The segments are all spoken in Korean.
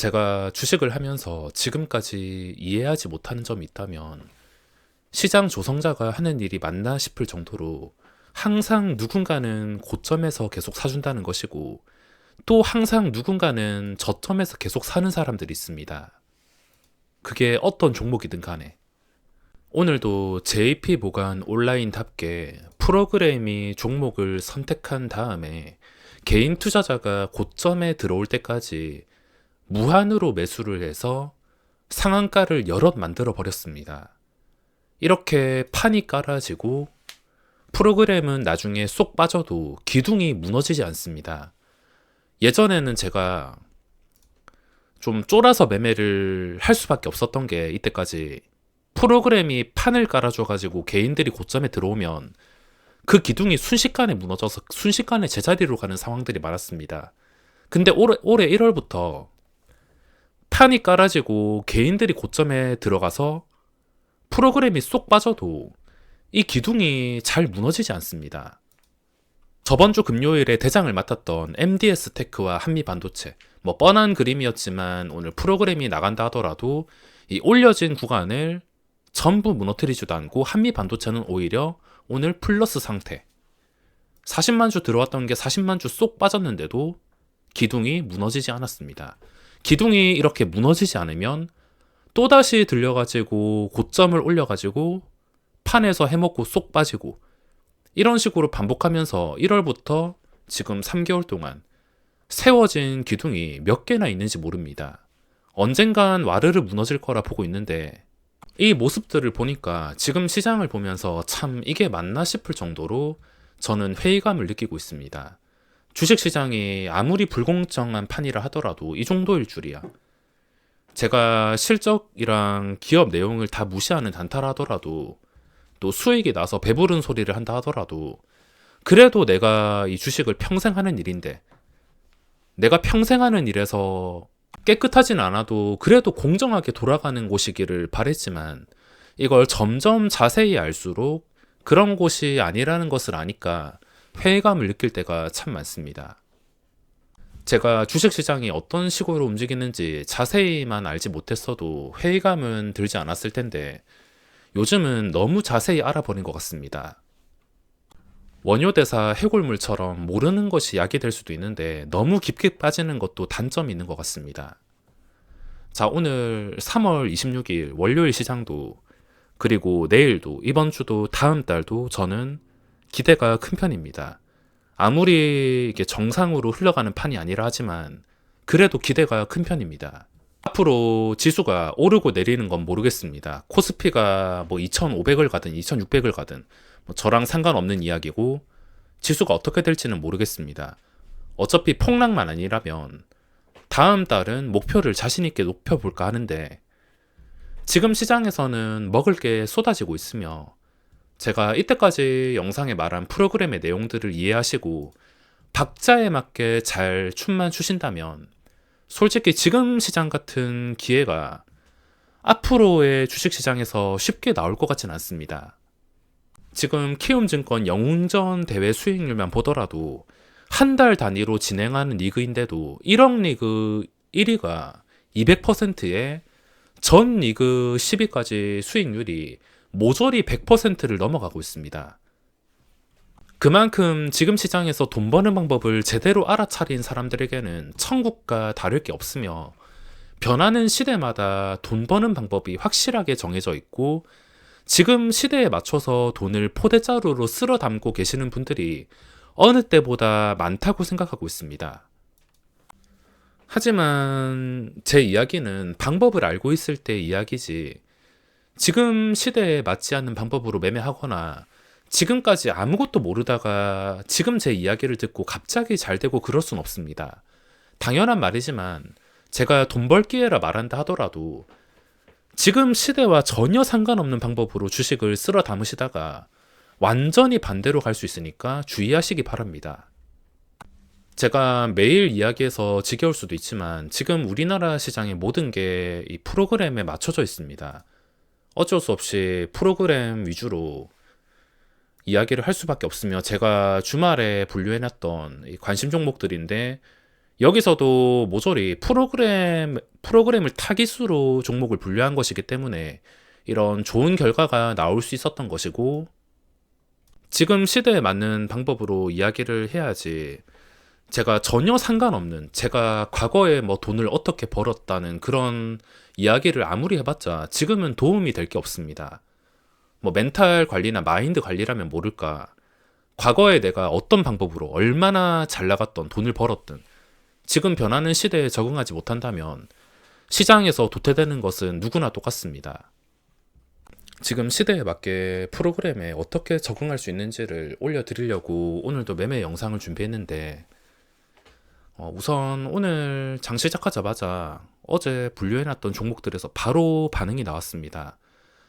제가 주식을 하면서 지금까지 이해하지 못하는 점이 있다면 시장 조성자가 하는 일이 맞나 싶을 정도로 항상 누군가는 고점에서 계속 사준다는 것이고 또 항상 누군가는 저점에서 계속 사는 사람들이 있습니다. 그게 어떤 종목이든 간에. 오늘도 JP 모간 온라인답게 프로그램이 종목을 선택한 다음에 개인 투자자가 고점에 들어올 때까지 무한으로 매수를 해서 상한가를 여럿 만들어 버렸습니다. 이렇게 판이 깔아지고 프로그램은 나중에 쏙 빠져도 기둥이 무너지지 않습니다. 예전에는 제가 좀 쫄아서 매매를 할 수밖에 없었던 게 이때까지 프로그램이 판을 깔아줘가지고 개인들이 고점에 들어오면 그 기둥이 순식간에 무너져서 순식간에 제자리로 가는 상황들이 많았습니다. 근데 올해 1월부터 판이 깔아지고 개인들이 고점에 들어가서 프로그램이 쏙 빠져도 이 기둥이 잘 무너지지 않습니다. 저번 주 금요일에 대장을 맡았던 MDS 테크와 한미반도체, 뻔한 그림이었지만 오늘 프로그램이 나간다 하더라도 이 올려진 구간을 전부 무너뜨리지도 않고 한미반도체는 오히려 오늘 플러스 상태. 40만 주 들어왔던 게 40만 주 쏙 빠졌는데도 기둥이 무너지지 않았습니다. 기둥이 이렇게 무너지지 않으면 또다시 들려가지고 고점을 올려가지고 판에서 해먹고 쏙 빠지고 이런 식으로 반복하면서 1월부터 지금 3개월 동안 세워진 기둥이 몇 개나 있는지 모릅니다. 언젠간 와르르 무너질 거라 보고 있는데 이 모습들을 보니까 지금 시장을 보면서 참 이게 맞나 싶을 정도로 저는 회의감을 느끼고 있습니다. 주식시장이 아무리 불공정한 판이라 하더라도 이 정도일 줄이야. 제가 실적이랑 기업 내용을 다 무시하는 단타라 하더라도 또 수익이 나서 배부른 소리를 한다 하더라도 그래도 내가 이 주식을 평생 하는 일인데 내가 평생 하는 일에서 깨끗하진 않아도 그래도 공정하게 돌아가는 곳이기를 바랬지만 이걸 점점 자세히 알수록 그런 곳이 아니라는 것을 아니까 회의감을 느낄 때가 참 많습니다. 제가 주식시장이 어떤 식으로 움직이는지 자세히만 알지 못했어도 회의감은 들지 않았을 텐데 요즘은 너무 자세히 알아버린 것 같습니다. 원효대사 해골물처럼 모르는 것이 약이 될 수도 있는데 너무 깊게 빠지는 것도 단점이 있는 것 같습니다. 자, 오늘 3월 26일 월요일 시장도 그리고 내일도 이번 주도 다음 달도 저는 기대가 큰 편입니다. 아무리 이게 정상으로 흘러가는 판이 아니라 하지만 그래도 기대가 큰 편입니다. 앞으로 지수가 오르고 내리는 건 모르겠습니다. 코스피가 2500을 가든 2600을 가든 저랑 상관없는 이야기고 지수가 어떻게 될지는 모르겠습니다. 어차피 폭락만 아니라면 다음 달은 목표를 자신 있게 높여볼까 하는데 지금 시장에서는 먹을 게 쏟아지고 있으며 제가 이때까지 영상에 말한 프로그램의 내용들을 이해하시고 박자에 맞게 잘 춤만 추신다면 솔직히 지금 시장 같은 기회가 앞으로의 주식시장에서 쉽게 나올 것 같진 않습니다. 지금 키움증권 영웅전 대회 수익률만 보더라도 한 달 단위로 진행하는 리그인데도 1억 리그 1위가 200%에 전 리그 10위까지 수익률이 모조리 100%를 넘어가고 있습니다. 그만큼 지금 시장에서 돈 버는 방법을 제대로 알아차린 사람들에게는 천국과 다를 게 없으며 변하는 시대마다 돈 버는 방법이 확실하게 정해져 있고 지금 시대에 맞춰서 돈을 포대자루로 쓸어 담고 계시는 분들이 어느 때보다 많다고 생각하고 있습니다. 하지만 제 이야기는 방법을 알고 있을 때 이야기지 지금 시대에 맞지 않는 방법으로 매매하거나 지금까지 아무것도 모르다가 지금 제 이야기를 듣고 갑자기 잘 되고 그럴 순 없습니다. 당연한 말이지만 제가 돈 벌 기회라 말한다 하더라도 지금 시대와 전혀 상관없는 방법으로 주식을 쓸어 담으시다가 완전히 반대로 갈 수 있으니까 주의하시기 바랍니다. 제가 매일 이야기해서 지겨울 수도 있지만 지금 우리나라 시장의 모든 게 이 프로그램에 맞춰져 있습니다. 어쩔 수 없이 프로그램 위주로 이야기를 할 수밖에 없으며 제가 주말에 분류해놨던 이 관심 종목들인데 여기서도 모조리 프로그램을 타깃으로 종목을 분류한 것이기 때문에 이런 좋은 결과가 나올 수 있었던 것이고, 지금 시대에 맞는 방법으로 이야기를 해야지, 제가 전혀 상관없는, 제가 과거에 뭐 돈을 어떻게 벌었다는 그런 이야기를 아무리 해봤자 지금은 도움이 될 게 없습니다. 뭐 멘탈 관리나 마인드 관리라면 모를까, 과거에 내가 어떤 방법으로 얼마나 잘 나갔던, 돈을 벌었든 지금 변하는 시대에 적응하지 못한다면 시장에서 도태되는 것은 누구나 똑같습니다. 지금 시대에 맞게 프로그램에 어떻게 적응할 수 있는지를 올려드리려고 오늘도 매매 영상을 준비했는데, 우선 오늘 장 시작하자마자 어제 분류해놨던 종목들에서 바로 반응이 나왔습니다.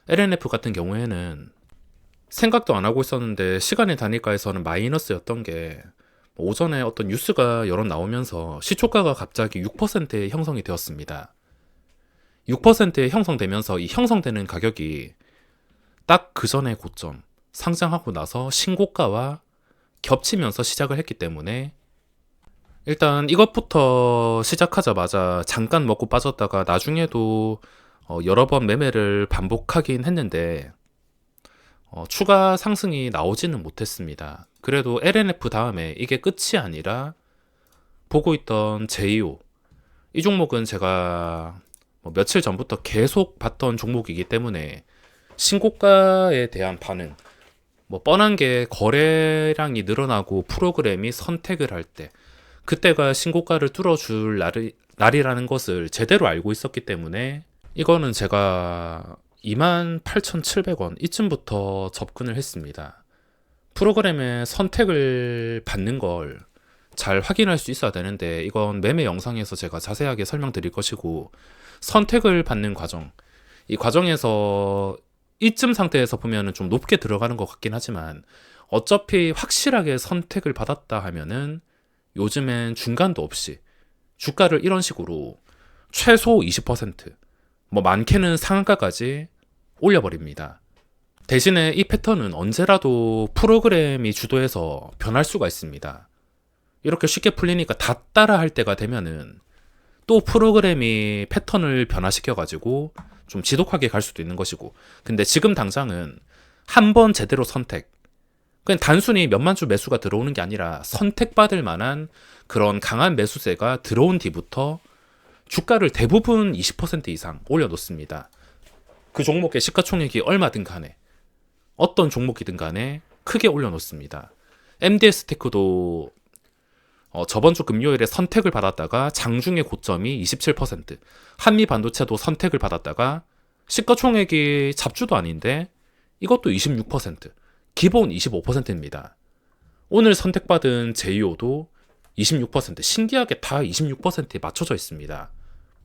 LNF 같은 경우에는 생각도 안 하고 있었는데 시간의 단위가에서는 마이너스였던 게, 오전에 어떤 뉴스가 여러 나오면서 시초가가 갑자기 6%에 형성이 되었습니다. 6%에 형성되면서 이 형성되는 가격이 딱 그 전의 고점, 상장하고 나서 신고가와 겹치면서 시작을 했기 때문에 일단 이것부터 시작하자마자 잠깐 먹고 빠졌다가 나중에도 여러 번 매매를 반복하긴 했는데 추가 상승이 나오지는 못했습니다. 그래도 LNF 다음에 이게 끝이 아니라 보고 있던 제이오, 이 종목은 제가 며칠 전부터 계속 봤던 종목이기 때문에 신고가에 대한 반응, 뻔한 게 거래량이 늘어나고 프로그램이 선택을 할 때, 그때가 신고가를 뚫어줄 날이라는 것을 제대로 알고 있었기 때문에 이거는 제가 28,700원 이쯤부터 접근을 했습니다. 프로그램의 선택을 받는 걸 잘 확인할 수 있어야 되는데, 이건 매매 영상에서 제가 자세하게 설명드릴 것이고, 선택을 받는 과정, 이 과정에서 이쯤 상태에서 보면 좀 높게 들어가는 것 같긴 하지만 어차피 확실하게 선택을 받았다 하면은 요즘엔 중간도 없이 주가를 이런 식으로 최소 20%, 많게는 상한가까지 올려버립니다. 대신에 이 패턴은 언제라도 프로그램이 주도해서 변할 수가 있습니다. 이렇게 쉽게 풀리니까 다 따라 할 때가 되면은 또 프로그램이 패턴을 변화시켜가지고 좀 지독하게 갈 수도 있는 것이고, 근데 지금 당장은 한번 제대로 선택, 그냥 단순히 몇만 주 매수가 들어오는 게 아니라 선택받을 만한 그런 강한 매수세가 들어온 뒤부터 주가를 대부분 20% 이상 올려놓습니다. 그 종목의 시가총액이 얼마든 간에, 어떤 종목이든 간에 크게 올려놓습니다. MDS테크도 저번 주 금요일에 선택을 받았다가 장중의 고점이 27%, 한미반도체도 선택을 받았다가 시가총액이 잡주도 아닌데 이것도 26%, 기본 25%입니다. 오늘 선택받은 제이오도 26%, 신기하게 다 26%에 맞춰져 있습니다.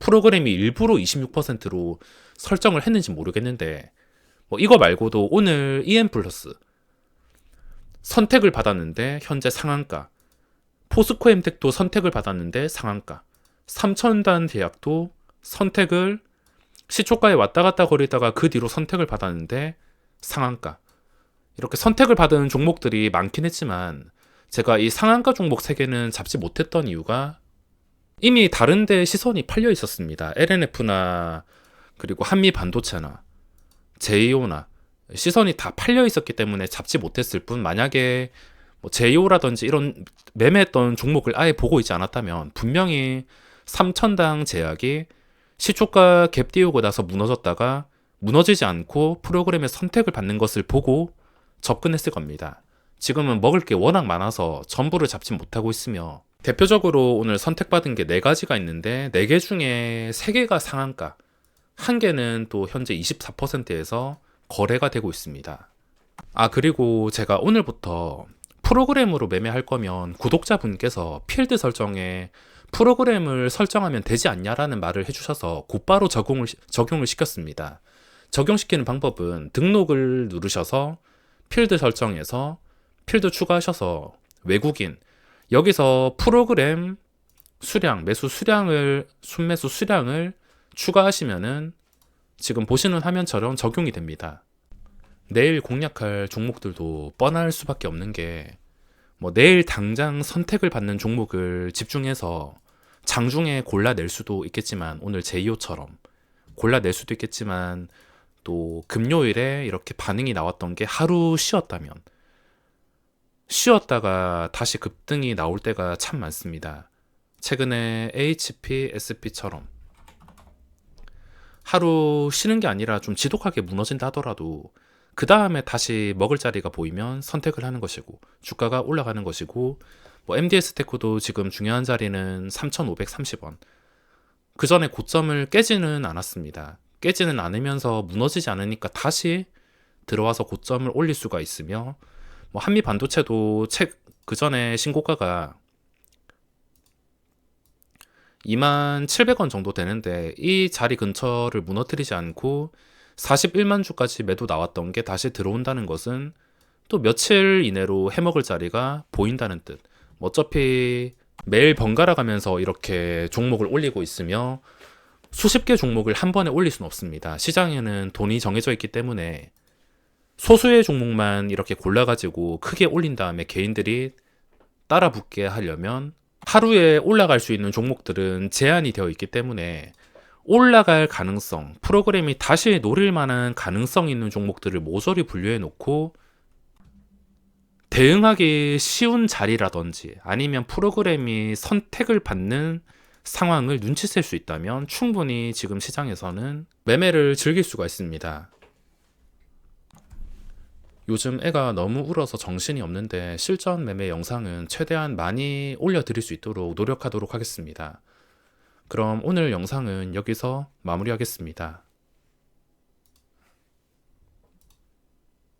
프로그램이 일부러 26%로 설정을 했는지 모르겠는데, 이거 말고도 오늘 EM플러스 선택을 받았는데 현재 상한가, 포스코엠텍도 선택을 받았는데 상한가, 삼천단 제약도 선택을 시초가에 왔다 갔다 거리다가 그 뒤로 선택을 받았는데 상한가, 이렇게 선택을 받은 종목들이 많긴 했지만 제가 이 상한가 종목 3개는 잡지 못했던 이유가 이미 다른 데 시선이 팔려 있었습니다. LNF나 그리고 한미반도체나 제이오나 시선이 다 팔려 있었기 때문에 잡지 못했을 뿐, 만약에 제이오라든지 이런 매매했던 종목을 아예 보고 있지 않았다면 분명히 삼천당 제약이 시초가 갭 띄우고 나서 무너졌다가 무너지지 않고 프로그램의 선택을 받는 것을 보고 접근했을 겁니다. 지금은 먹을 게 워낙 많아서 전부를 잡지 못하고 있으며, 대표적으로 오늘 선택받은 게 4가지가 있는데 4개 중에 3개가 상한가, 1개는 또 현재 24%에서 거래가 되고 있습니다. 그리고 제가 오늘부터 프로그램으로 매매할 거면 구독자분께서 필드 설정에 프로그램을 설정하면 되지 않냐라는 말을 해주셔서 곧바로 적용을 시켰습니다. 적용시키는 방법은 등록을 누르셔서 필드 설정에서 필드 추가하셔서 외국인, 여기서 프로그램 수량, 순매수 수량을 추가하시면은 지금 보시는 화면처럼 적용이 됩니다. 내일 공략할 종목들도 뻔할 수밖에 없는 게, 내일 당장 선택을 받는 종목을 집중해서 장중에 골라낼 수도 있겠지만 오늘 제이오처럼 골라낼 수도 있겠지만 또 금요일에 이렇게 반응이 나왔던 게 하루 쉬었다면 쉬었다가 다시 급등이 나올 때가 참 많습니다. 최근에 HP, SP처럼 하루 쉬는 게 아니라 좀 지독하게 무너진다 하더라도 그 다음에 다시 먹을 자리가 보이면 선택을 하는 것이고 주가가 올라가는 것이고 뭐 MDS 테크도 지금 중요한 자리는 3,530원. 그 전에 고점을 깨지는 않았습니다. 깨지는 않으면서 무너지지 않으니까 다시 들어와서 고점을 올릴 수가 있으며 뭐 한미 반도체도 그 전에 신고가가 27,000원 정도 되는데 이 자리 근처를 무너뜨리지 않고 41만 주까지 매도 나왔던 게 다시 들어온다는 것은 또 며칠 이내로 해먹을 자리가 보인다는 뜻. 어차피 매일 번갈아 가면서 이렇게 종목을 올리고 있으며 수십 개 종목을 한 번에 올릴 수는 없습니다. 시장에는 돈이 정해져 있기 때문에 소수의 종목만 이렇게 골라가지고 크게 올린 다음에 개인들이 따라 붙게 하려면 하루에 올라갈 수 있는 종목들은 제한이 되어 있기 때문에 올라갈 가능성, 프로그램이 다시 노릴 만한 가능성 있는 종목들을 모조리 분류해 놓고 대응하기 쉬운 자리라든지 아니면 프로그램이 선택을 받는 상황을 눈치챌 수 있다면 충분히 지금 시장에서는 매매를 즐길 수가 있습니다. 요즘 애가 너무 울어서 정신이 없는데 실전 매매 영상은 최대한 많이 올려드릴 수 있도록 노력하도록 하겠습니다. 그럼 오늘 영상은 여기서 마무리하겠습니다.